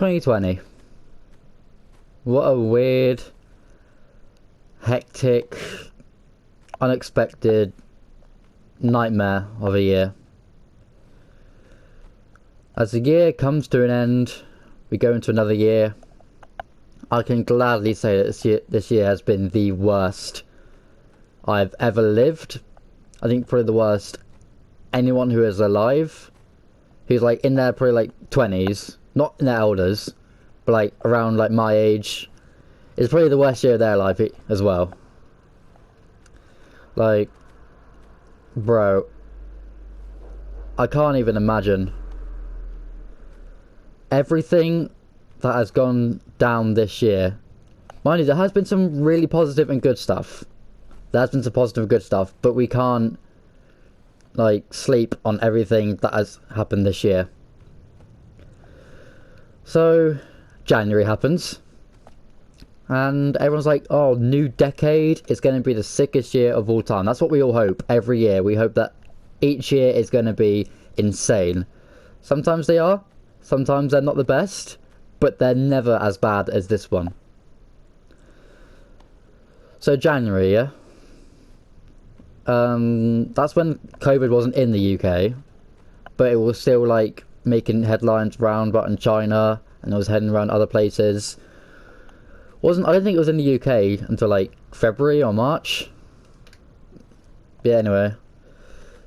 2020. What a weird, hectic, unexpected nightmare of a year. As the year comes to an end, we go into another year. I can gladly say that this year has been the worst I've ever lived. I think probably the worst anyone who is alive, who's like in their probably like 20s, not in their elders, but like around like my age, is probably the worst year of their life as well. Like, bro, I can't even imagine everything that has gone down this year. Mind you, there has been some really positive and good stuff. There has been some positive and good stuff, but we can't like sleep on everything that has happened this year. So January happens and everyone's like, oh, new decade, it's going to be the sickest year of all time. That's what we all hope every year. We hope that each year is going to be insane. Sometimes they are, sometimes they're not the best, but they're never as bad as this one. So January, yeah, that's when COVID wasn't in the UK, but it was still like making headlines round about in China, and it was heading around other places. I don't think it was in the UK until like February or March. Yeah, anyway,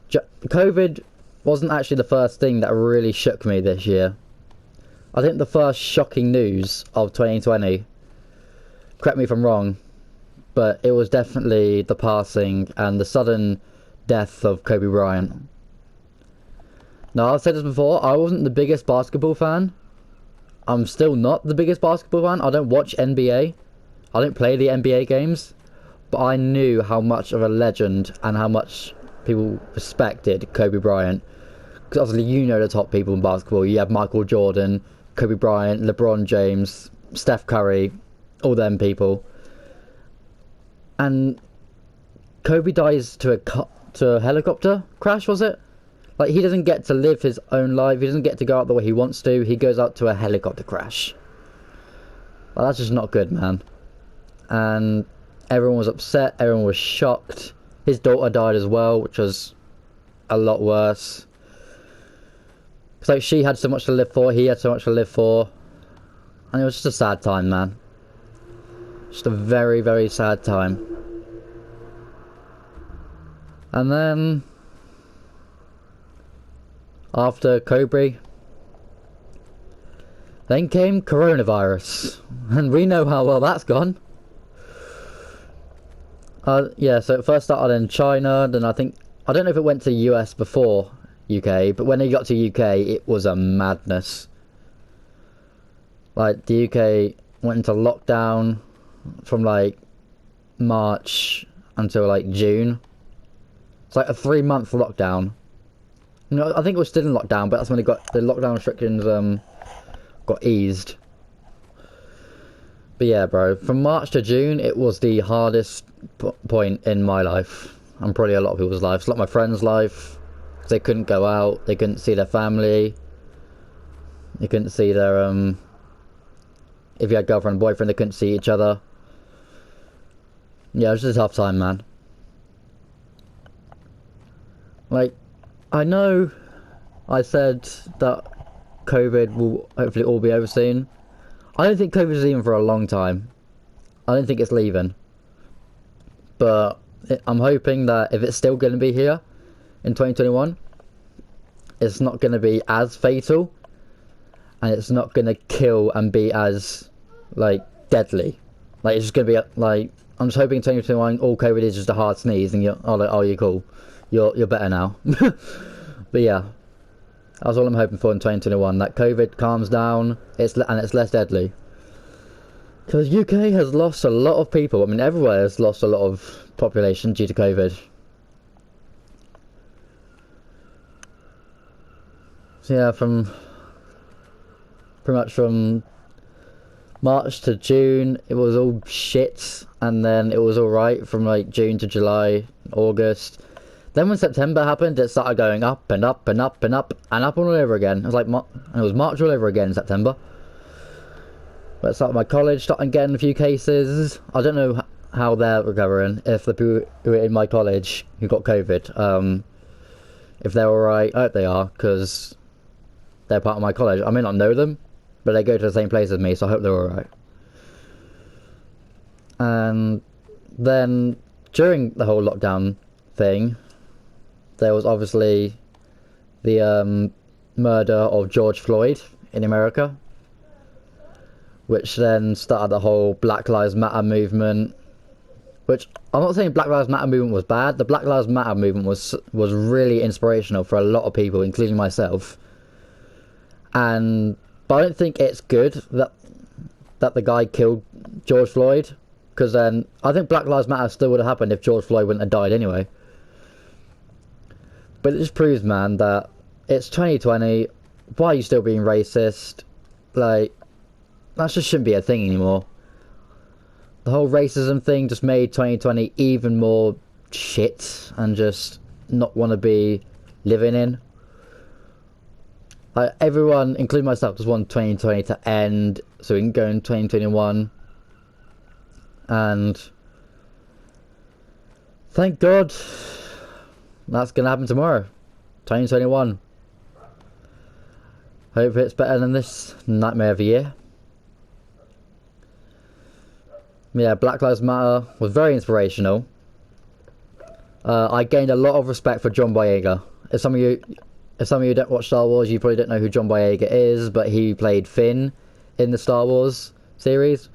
COVID wasn't actually the first thing that really shook me this year. I think the first shocking news of 2020, correct me if I'm wrong, but it was definitely the passing and the sudden death of Kobe Bryant. Now, I've said this before, I wasn't the biggest basketball fan. I'm still not the biggest basketball fan. I don't watch NBA. I don't play the NBA games. But I knew how much of a legend and how much people respected Kobe Bryant. Because obviously you know the top people in basketball. You have Michael Jordan, Kobe Bryant, LeBron James, Steph Curry, all them people. And Kobe dies to a helicopter crash, was it? Like, he doesn't get to live his own life. He doesn't get to go out the way he wants to. He goes out to a helicopter crash. Well, that's just not good, man. And everyone was upset. Everyone was shocked. His daughter died as well, which was a lot worse. It's like she had so much to live for. He had so much to live for. And it was just a sad time, man. Just a very, very sad time. And then after Kobe, then came coronavirus, and we know how well that's gone. Yeah, so it first started in China, then I don't know if it went to US before UK, but when it got to UK, it was a madness. Like, the UK went into lockdown from like March until like June. It's like a 3-month lockdown. You know, I think it was still in lockdown, but that's when the lockdown restrictions got eased. But yeah, bro, from March to June, it was the hardest point in my life, and probably a lot of people's lives. A lot of my friends' life, because they couldn't go out, they couldn't see their family, they couldn't see their if you had girlfriend and boyfriend, they couldn't see each other. Yeah, it was just a tough time, man. Like, I know I said that COVID will hopefully all be over soon. I don't think COVID is leaving for a long time. I don't think it's leaving. But I'm hoping that if it's still going to be here in 2021, it's not going to be as fatal. And it's not going to kill and be as, like, deadly. Like, it's just going to be, like, I'm just hoping in 2021 all COVID is just a hard sneeze and you're cool. You're better now. But yeah, that's all I'm hoping for in 2021. That COVID calms down, and it's less deadly. Because UK has lost a lot of people. I mean, everywhere has lost a lot of population due to COVID. So yeah, pretty much from March to June, it was all shit, and then it was alright from like June to July, August. Then when September happened, it started going up and up and up and up and up all over again. It was like, and it was March all over again in September. But start my college, starting getting a few cases. I don't know how they're recovering. If the people who are in my college who got COVID, if they're alright, I hope they are, because they're part of my college. I may not know them, but they go to the same place as me, so I hope they're alright. And then during the whole lockdown thing, there was obviously the murder of George Floyd in America, which then started the whole Black Lives Matter movement. Which, I'm not saying Black Lives Matter movement was bad. The Black Lives Matter movement was really inspirational for a lot of people, including myself. But I don't think it's good that the guy killed George Floyd, because then I think Black Lives Matter still would have happened if George Floyd wouldn't have died anyway. But it just proves, man, that it's 2020. Why are you still being racist? Like, that just shouldn't be a thing anymore. The whole racism thing just made 2020 even more shit and just not want to be living in. Like, everyone, including myself, just want 2020 to end so we can go in 2021. And thank God that's going to happen tomorrow, 2021. Hope it's better than this nightmare of a year. Yeah, Black Lives Matter was very inspirational. I gained a lot of respect for John Boyega. If some of you don't watch Star Wars, you probably don't know who John Boyega is, but he played Finn in the Star Wars series.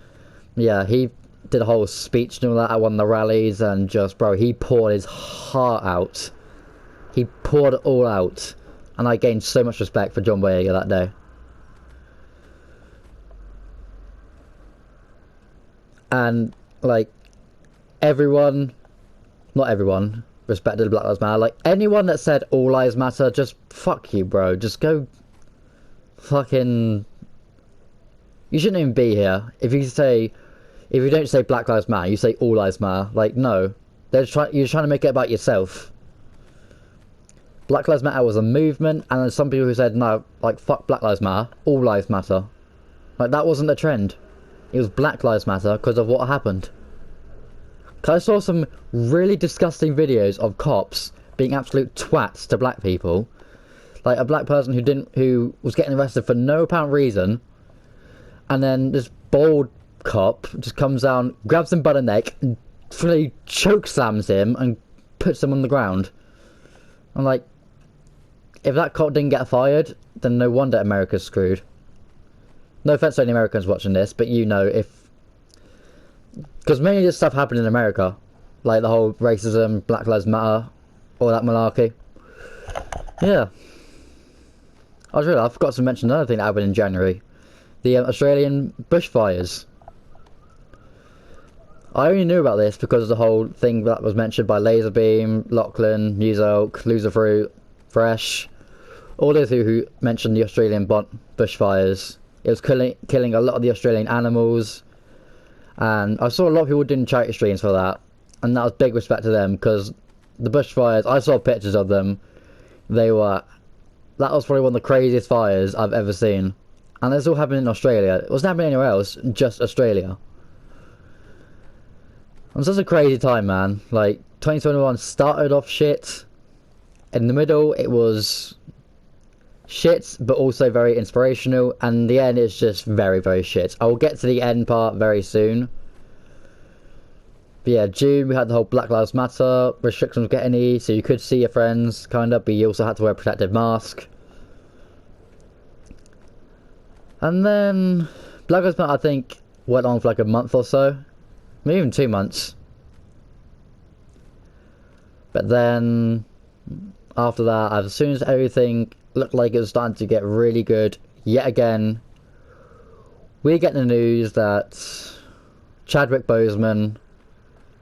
Yeah, he did a whole speech and all that at one of the rallies, and just, bro, he poured his heart out. He poured it all out, and I gained so much respect for John Boyega that day. And, like, not everyone respected Black Lives Matter. Like, anyone that said all lives matter, just fuck you, bro. Just go fucking... You shouldn't even be here. If you don't say Black Lives Matter, you say all lives matter. Like, no. You're trying to make it about yourself. Black Lives Matter was a movement, and there's some people who said, no, like, fuck Black Lives Matter, all lives matter. Like, that wasn't the trend. It was Black Lives Matter because of what happened. I saw some really disgusting videos of cops being absolute twats to black people. Like a black person who was getting arrested for no apparent reason, and then this bold cop just comes down, grabs him by the neck, and fully choke slams him and puts him on the ground. I'm like, if that cop didn't get fired, then no wonder America's screwed. No offense to any Americans watching this, but you know, because many of this stuff happened in America, like the whole racism, Black Lives Matter, all that malarkey. Yeah. I forgot to mention another thing that happened in January. The Australian bushfires. I only knew about this because of the whole thing that was mentioned by Laserbeam, Lachlan, News Oak, Loserfruit, Fresh, all those who mentioned the Australian bushfires. It was killing a lot of the Australian animals, and I saw a lot of people doing charity streams for that, and that was big respect to them, because the bushfires, I saw pictures of them. That was probably one of the craziest fires I've ever seen, and this all happened in Australia. It wasn't happening anywhere else, just Australia. It was such a crazy time, man. Like, 2021 started off shit. In the middle, it was shit, but also very inspirational, and the end is just very, very shit. I will get to the end part very soon. But yeah, June we had the whole Black Lives Matter, restrictions were getting eased, so you could see your friends, kind of, but you also had to wear a protective mask. And then Black Lives Matter, I think, went on for like a month or so, maybe even 2 months. But then after that, as soon as everything looked like it was starting to get really good, yet again, we get the news that Chadwick Boseman,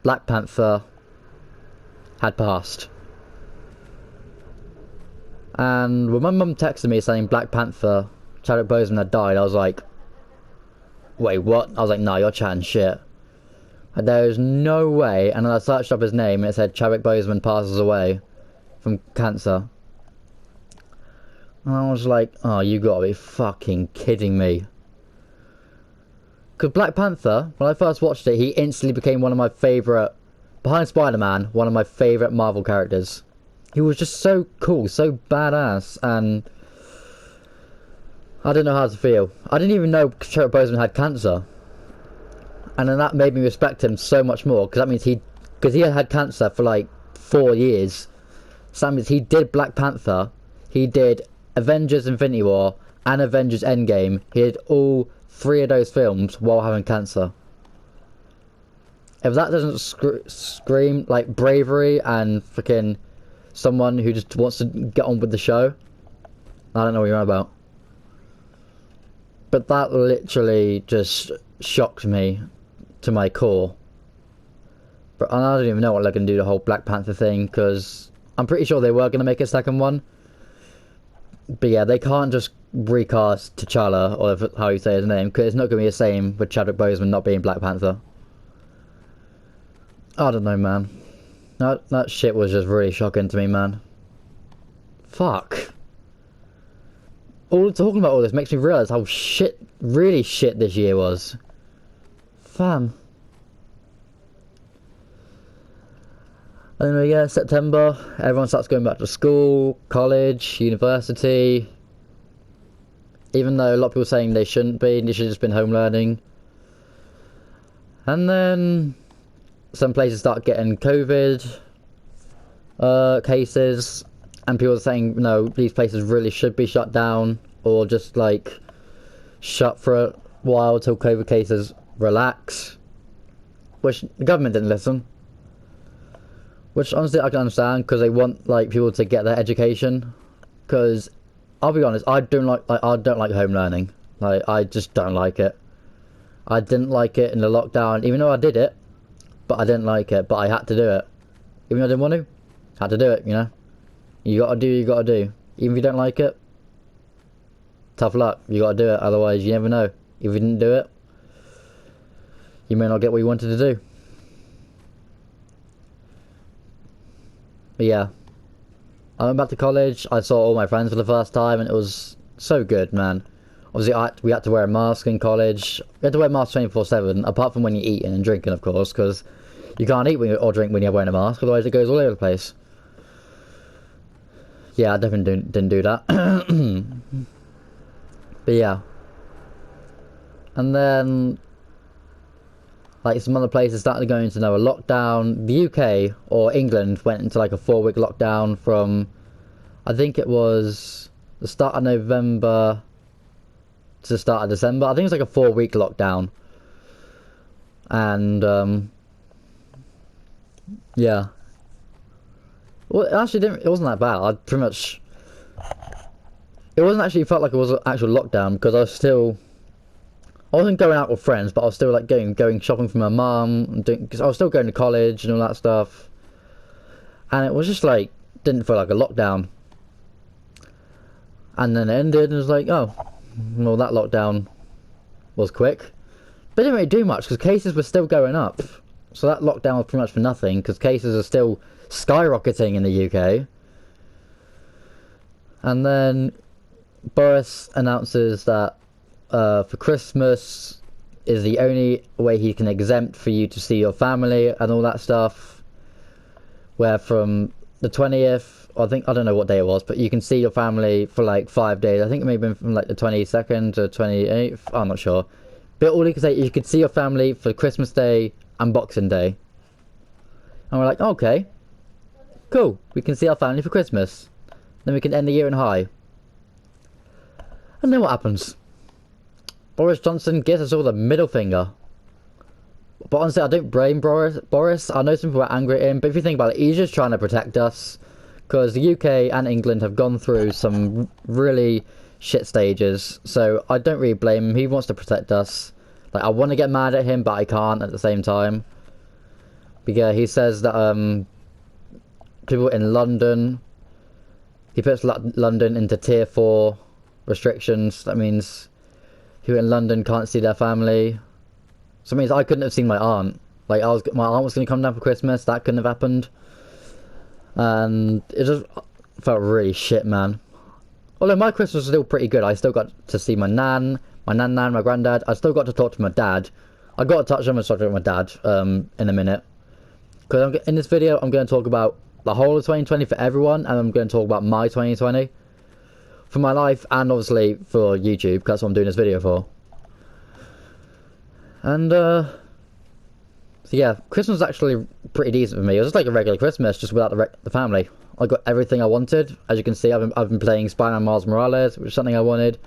Black Panther, had passed. And when my mum texted me saying Black Panther, Chadwick Boseman had died, I was like, wait, what? I was like, no, you're chatting shit. And there is no way. And then I searched up his name and it said Chadwick Boseman passes away from cancer. And I was like, oh, you gotta be fucking kidding me. Because Black Panther, when I first watched it, he instantly became one of my favourite, behind Spider-Man, one of my favourite Marvel characters. He was just so cool, so badass, and I didn't know how to feel. I didn't even know Chadwick Boseman had cancer. And then that made me respect him so much more, because that means because he had cancer for like 4 years. So that means he did Black Panther, he did Avengers Infinity War, and Avengers Endgame. He did all 3 of those films while having cancer. If that doesn't scream like bravery and freaking someone who just wants to get on with the show, I don't know what you're on about. But that literally just shocked me to my core. But I don't even know what they're going to do the whole Black Panther thing, because I'm pretty sure they were going to make a second one. But yeah, they can't just recast T'Challa, or how you say his name, because it's not going to be the same with Chadwick Boseman not being Black Panther. I don't know, man. That shit was just really shocking to me, man. Fuck. Talking about all this makes me realise how really shit this year was. Fam. Anyway, yeah, September, everyone starts going back to school, college, university. Even though a lot of people are saying they shouldn't be, they should have just been home learning. And then some places start getting COVID cases, and people are saying, no, these places really should be shut down, or just like shut for a while till COVID cases relax. Which the government didn't listen. Which honestly I can understand, because they want like people to get their education. Because I'll be honest, I don't like home learning. Like, I just don't like it. I didn't like it in the lockdown, even though I did it. But I didn't like it. But I had to do it, even though I didn't want to. Had to do it, you know. You gotta do. You gotta do. Even if you don't like it, tough luck. You gotta do it. Otherwise, you never know. If you didn't do it, you may not get what you wanted to do. But yeah, I went back to college. I saw all my friends for the first time, and it was so good, man. Obviously, we had to wear a mask in college. We had to wear masks 24/7, apart from when you're eating and drinking, of course, because you can't eat or drink when you're wearing a mask, otherwise it goes all over the place. Yeah, I definitely didn't do that. But yeah. And then like some other places started going into a lockdown. The UK or England went into like a 4-week lockdown from, I think it was the start of November to the start of December. I think it was like a 4-week lockdown. And yeah. Well, it actually it wasn't that bad. It wasn't actually felt like it was an actual lockdown, because I wasn't going out with friends, but I was still like going shopping for my mum, because I was still going to college and all that stuff. And it was just like, didn't feel like a lockdown. And then it ended, and it was like, oh, well, that lockdown was quick. But it didn't really do much, because cases were still going up. So that lockdown was pretty much for nothing, because cases are still skyrocketing in the UK. And then Boris announces that for Christmas is the only way he can exempt for you to see your family and all that stuff. Where from the 20th, I don't know what day it was, but you can see your family for like 5 days. I think it may have been from like the 22nd to 28th. I'm not sure. But all you can say is you could see your family for Christmas Day and Boxing Day. And we're like, okay, cool. We can see our family for Christmas. Then we can end the year in high. And then what happens? Boris Johnson gives us all the middle finger. But honestly, I don't blame Boris. I know some people are angry at him, but if you think about it, he's just trying to protect us. Because the UK and England have gone through some really shit stages. So I don't really blame him. He wants to protect us. Like, I want to get mad at him, but I can't at the same time. But yeah, he says that people in London, he puts London into tier 4 restrictions. That means people in London can't see their family. So it means I couldn't have seen my aunt. Like, my aunt was going to come down for Christmas. That couldn't have happened. And it just felt really shit, man. Although my Christmas was still pretty good. I still got to see my nan, my nan, my granddad. I still got to talk to my dad. I got to touch on the subject with my dad in a minute. Because in this video, I'm going to talk about the whole of 2020 for everyone, and I'm going to talk about my 2020 for my life, and obviously for YouTube, because that's what I'm doing this video for. And so yeah, Christmas was actually pretty decent for me. It was just like a regular Christmas, just without the family. I got everything I wanted. As you can see, I've been playing Spider-Man Miles Morales, which is something I wanted.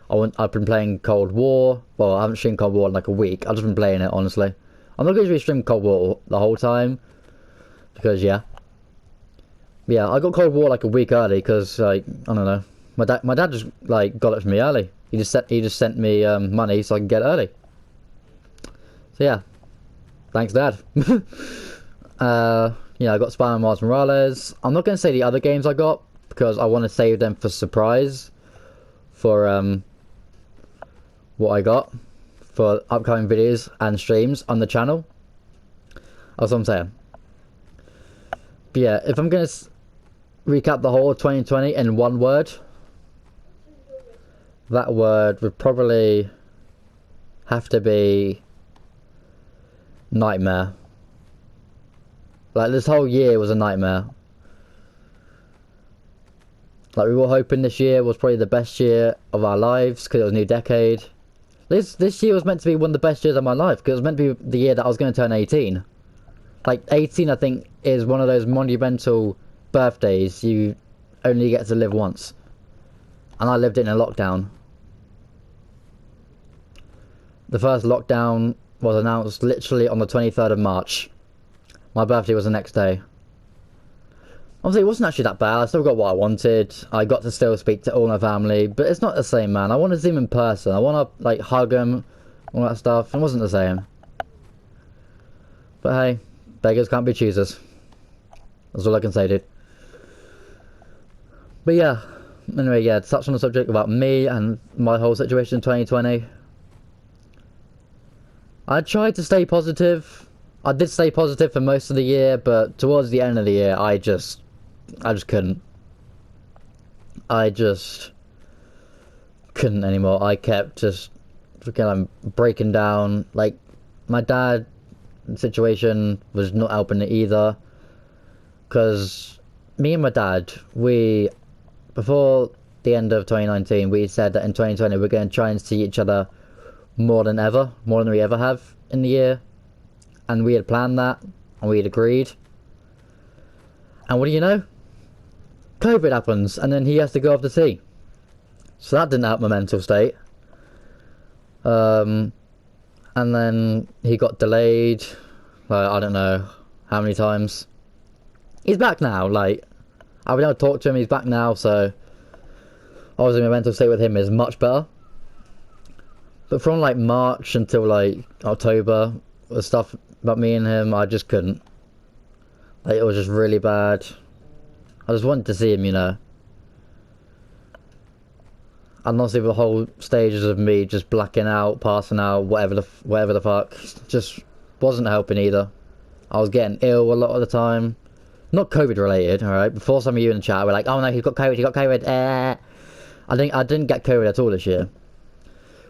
I've been playing Cold War. Well, I haven't streamed Cold War in like a week. I've just been playing it, honestly. I'm not going to stream Cold War the whole time, because yeah, I got Cold War like a week early, because like, I don't know, my dad just like got it for me early. He just sent me money so I can get it early. So yeah, thanks, Dad. Yeah, I got Spider-Man Miles Morales. I'm not going to say the other games I got, because I want to save them for surprise for what I got for upcoming videos and streams on the channel. That's what I'm saying. But yeah, if I'm going to recap the whole of 2020 in one word, that word would probably have to be nightmare. Like, this whole year was a nightmare. Like, we were hoping this year was probably the best year of our lives, because it was a new decade. This year was meant to be one of the best years of my life, because it was meant to be the year that I was going to turn 18. Like, 18, I think, is one of those monumental birthdays you only get to live once. And I lived it in a lockdown. The first lockdown was announced literally on the 23rd of March. My birthday was the next day. Obviously, it wasn't actually that bad. I still got what I wanted. I got to still speak to all my family, but it's not the same, man. I want to see them in person. I want to like hug them, all that stuff. It wasn't the same. But hey, beggars can't be choosers. That's all I can say, dude. But yeah, anyway, yeah, to touch on the subject about me and my whole situation in 2020. I tried to stay positive. I did stay positive for most of the year, but towards the end of the year, I just couldn't. I just couldn't anymore. I kept just freaking breaking down. Like, my dad situation was not helping it either. Because me and my dad, before the end of 2019, we said that in 2020 we're going to try and see each other more than we ever have in the year. And we had planned that, and we had agreed. And what do you know? COVID happens, and then he has to go off to sea. So that didn't help my mental state. And then he got delayed, like, I don't know how many times. He's back now, like, I've been able to talk to him, he's back now, so obviously my mental state with him is much better. But from like March until like October, the stuff about me and him, I just couldn't. Like, it was just really bad. I just wanted to see him, you know. And honestly, the whole stages of me just blacking out, passing out, whatever the fuck, just wasn't helping either. I was getting ill a lot of the time. Not COVID related, alright? Before some of you in the chat were like, oh no, he's got COVID. I didn't get COVID at all this year.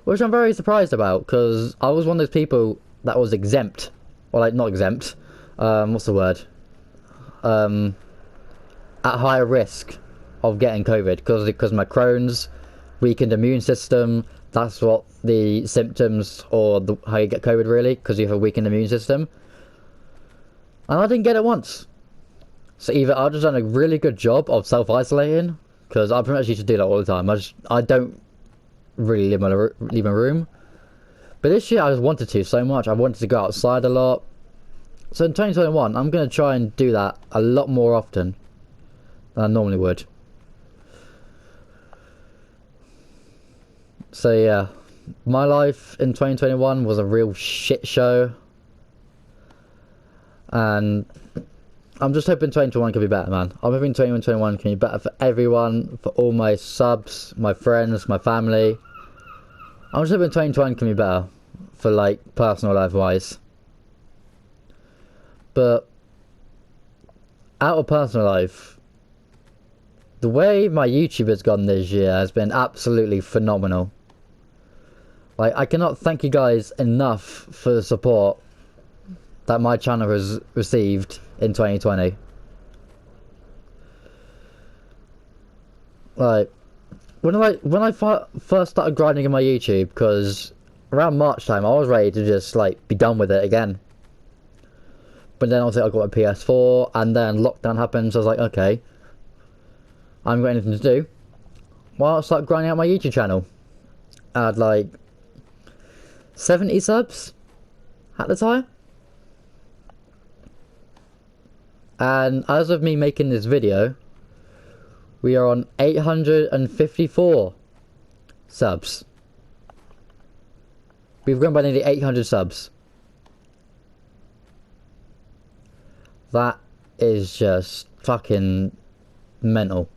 Which I'm very surprised about, because I was one of those people that was exempt. Or like, not exempt. What's the word? At higher risk of getting COVID, because my Crohn's, weakened immune system. That's what the symptoms, or how you get COVID really, because you have a weakened immune system. And I didn't get it once. So either I've just done a really good job of self-isolating, because I pretty much used to do that all the time. I don't really leave my room. But this year I just wanted to so much. I wanted to go outside a lot. So in 2021, I'm going to try and do that a lot more often than I normally would. So yeah, my life in 2021 was a real shit show. And I'm just hoping 2021 can be better, man. I'm hoping 2021 can be better for everyone, for all my subs, my friends, my family. I'm just hoping 2021 can be better for, like, personal life wise. But out of personal life, the way my YouTube has gone this year has been absolutely phenomenal. Like, I cannot thank you guys enough for the support that my channel has received in 2020. Like, when I first started grinding in my YouTube, because around March time I was ready to just like be done with it again. But then obviously I got a PS4, and then lockdown happened, so I was like, okay, I haven't got anything to do. Well, I'll start grinding out my YouTube channel. I had like 70 subs at the time. And as of me making this video, we are on 854 subs. We've grown by nearly 800 subs. That is just fucking mental.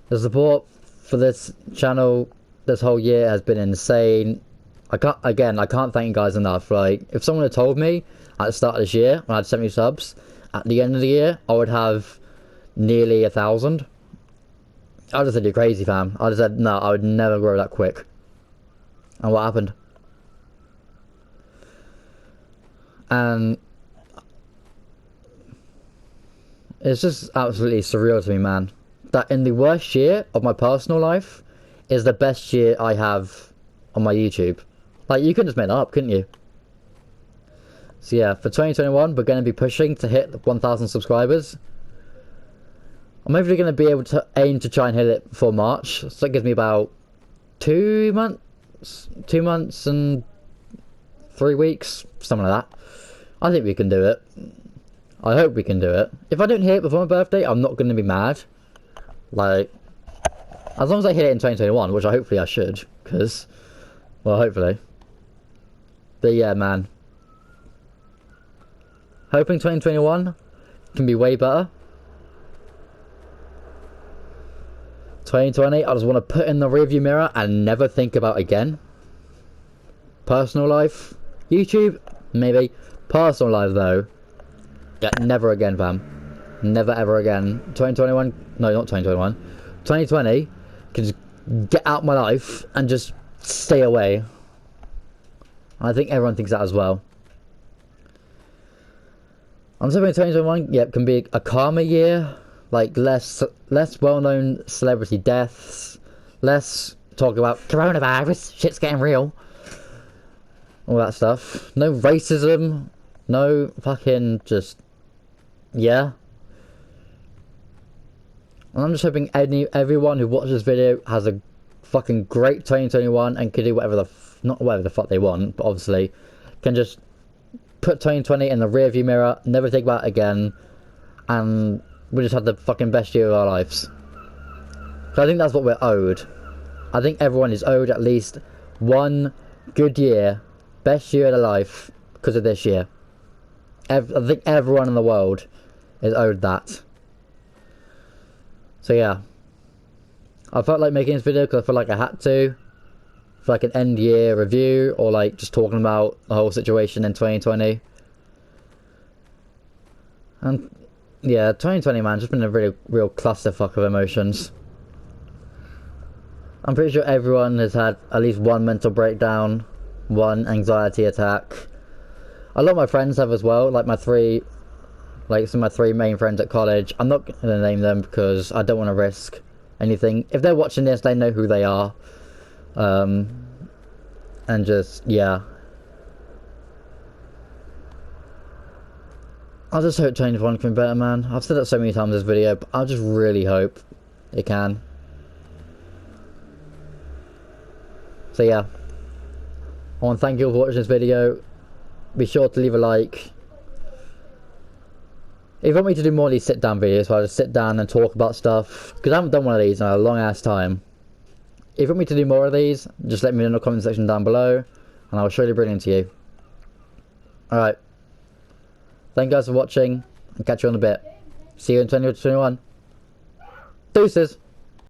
The support for this channel this whole year has been insane. I can't thank you guys enough. Like, if someone had told me at the start of this year when I had 70 subs, at the end of the year I would have nearly 1,000, I just said, you're crazy, fam. I just said, no, I would never grow that quick. And what happened? And it's just absolutely surreal to me, man, that in the worst year of my personal life is the best year I have on my YouTube. Like, you could just make that up, couldn't you? So yeah, for 2021, we're going to be pushing to hit 1,000 subscribers. I'm hopefully going to be able to aim to try and hit it before March. So that gives me about 2 months and 3 weeks, something like that. I think we can do it. I hope we can do it. If I don't hit it before my birthday, I'm not going to be mad. Like, as long as I hit it in 2021, which hopefully I should, because, well, hopefully. But yeah, man. Hoping 2021 can be way better. 2020, I just want to put in the rearview mirror and never think about again. Personal life, YouTube, maybe. Personal life, though, yeah, never again, fam. Never ever again. 2021, no, not 2021. 2020 can just get out my life and just stay away. I think everyone thinks that as well. I'm hoping 2021, yep, can be a calmer year. Like, less well-known celebrity deaths, less talk about coronavirus, shit's getting real, all that stuff. No racism, no fucking just, yeah. And I'm just hoping everyone who watches this video has a fucking great 2021 and can do whatever not whatever the fuck they want, but obviously can just put 2020 in the rearview mirror, never think about it again, and we just had the fucking best year of our lives. So I think that's what we're owed. I think everyone is owed at least one good year, best year of their life, because of this year. I think everyone in the world is owed that. So yeah. I felt like making this video because I felt like I had to. For like an end year review, or like just talking about the whole situation in 2020. And yeah, 2020, man, just been a really real clusterfuck of emotions. I'm pretty sure everyone has had at least one mental breakdown, one anxiety attack. A lot of my friends have as well, like some of my three main friends at college. I'm not going to name them because I don't want to risk anything. If they're watching this, they know who they are. And just, yeah. I just hope 2021 can be better, man. I've said that so many times in this video, but I just really hope it can. So yeah, I want to thank you all for watching this video. Be sure to leave a like. If you want me to do more of these sit down videos, where I just sit down and talk about stuff, because I haven't done one of these in a long ass time. If you want me to do more of these, just let me know in the comment section down below, and I will surely bring them to you. Alright. Thank you guys for watching, and catch you on a bit. See you in 2021. Deuces!